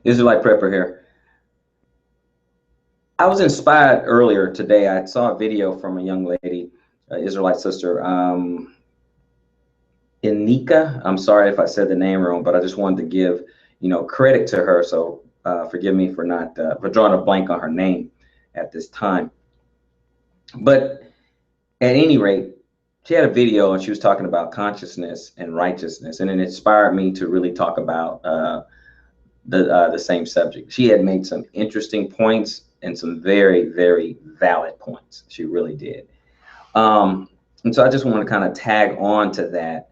Israelite Prepper here. I was inspired earlier today. I saw a video from a young lady, Israelite sister, Inika. I'm sorry if I said the name wrong, but I just wanted to give, credit to her. So forgive me for not for drawing a blank on her name at this time. But at any rate, she had a video and she was talking about consciousness and righteousness, and it inspired me to really talk about the same subject. She had made some interesting points and some very, very valid points. She really did. And so I just want to kind of tag on to that.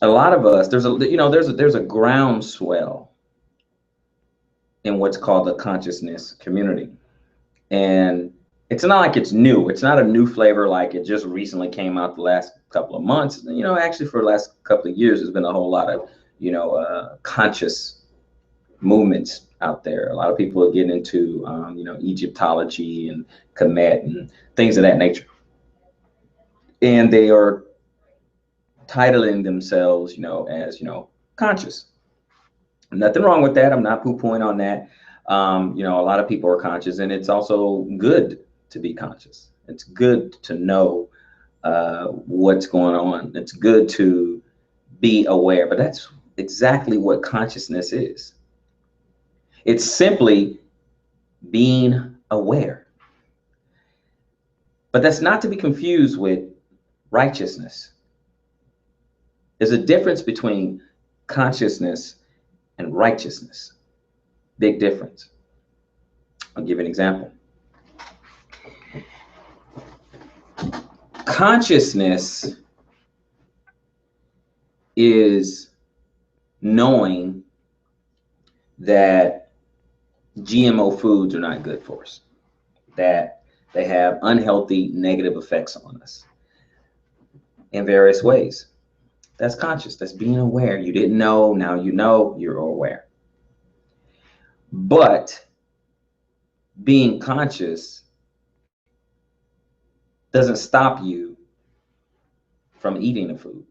A lot of us, there's a groundswell in what's called the consciousness community. And it's not like it's new. It's not a new flavor like it just recently came out the last couple of months. Actually for the last couple of years, there's been a whole lot of, conscious movements out there. A lot of people are getting into, Egyptology and Kemet and things of that nature. And they are titling themselves, as, conscious. Nothing wrong with that. I'm not poo-pooing on that. A lot of people are conscious, and it's also good to be conscious. It's good to know what's going on. It's good to be aware, but that's exactly what consciousness is. It's simply being aware. But that's not to be confused with righteousness. There's a difference between consciousness and righteousness. Big difference. I'll give you an example. Consciousness is knowing that GMO foods are not good for us, that they have unhealthy negative effects on us in various ways. That's conscious. That's being aware. You didn't know, now you know, you're aware. But being conscious doesn't stop you from eating the food.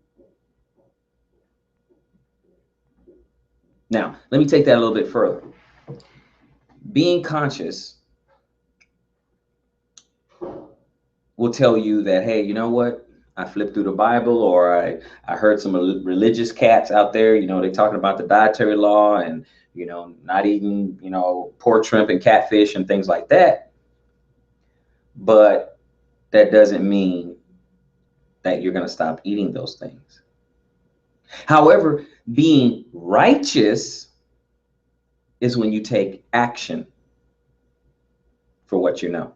Now, let me take that a little bit further. Being conscious will tell you that, hey, you know what? I flipped through the Bible, or I heard some religious cats out there, they talking about the dietary law and, not eating, pork, shrimp, and catfish and things like that. But that doesn't mean that you're going to stop eating those things. However, being righteous is when you take action for what you know.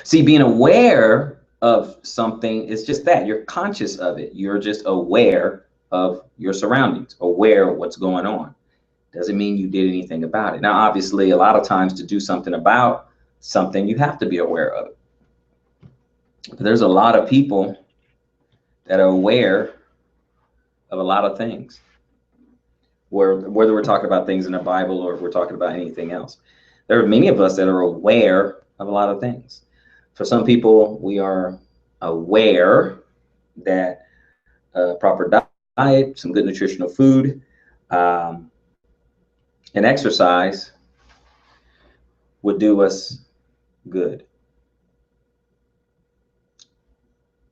See, being aware of something is just that. You're conscious of it. You're just aware of your surroundings, aware of what's going on. Doesn't mean you did anything about it. Now, obviously, a lot of times to do something about something, you have to be aware of it. But there's a lot of people that are aware of a lot of things, whether we're talking about things in the Bible or if we're talking about anything else. There are many of us that are aware of a lot of things. For some people, we are aware that proper diet, some good nutritional food, and exercise would do us good.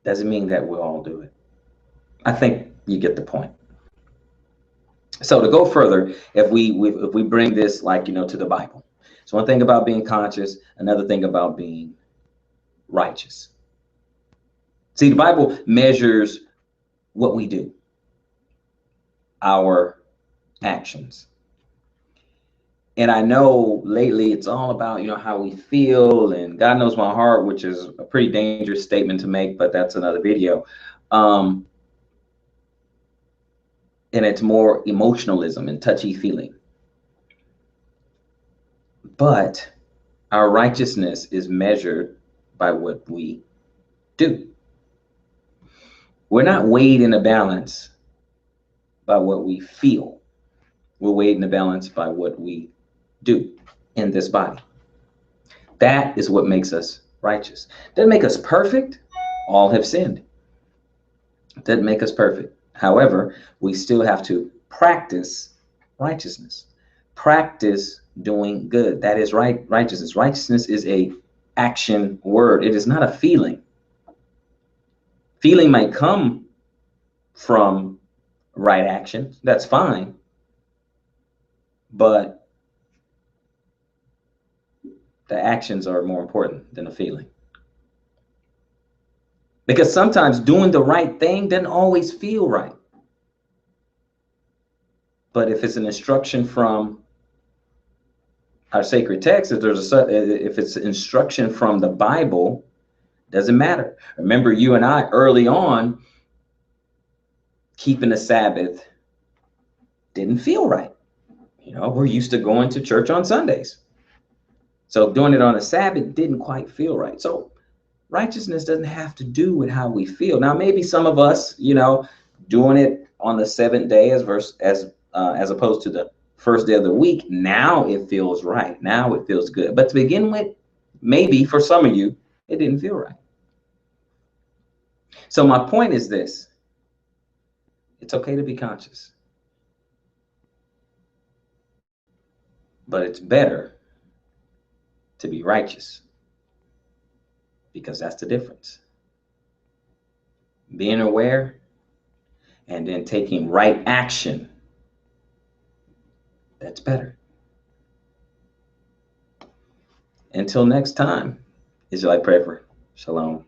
Doesn't mean that we'll all do it. I think you get the point. So to go further, if we bring this to the Bible. So one thing about being conscious, another thing about being righteous. See, the Bible measures what we do, our actions. And I know lately it's all about, how we feel, and God knows my heart, which is a pretty dangerous statement to make, but that's another video. And it's more emotionalism and touchy feeling. But our righteousness is measured by what we do. We're not weighed in a balance by what we feel. We're weighed in a balance by what we do in this body. That is what makes us righteous. Doesn't make us perfect. All have sinned. Doesn't make us perfect. However, we still have to practice righteousness. Practice doing good. That is righteousness. Righteousness is a action word. It is not a feeling. Feeling might come from right action. That's fine. But the actions are more important than the feeling. Because sometimes doing the right thing doesn't always feel right. But if it's an instruction from our sacred text, if it's instruction from the Bible, doesn't matter. Remember, you and I early on, keeping the Sabbath didn't feel right. You know, we're used to going to church on Sundays. So doing it on a Sabbath didn't quite feel right. So righteousness doesn't have to do with how we feel. Now, maybe some of us, you know, doing it on the seventh day as opposed to the first day of the week, now it feels right. Now it feels good. But to begin with, maybe for some of you, it didn't feel right. So my point is this: it's okay to be conscious, but it's better to be righteous, because that's the difference. Being aware and then taking right action, that's better. Until next time, Israelite prayer for shalom.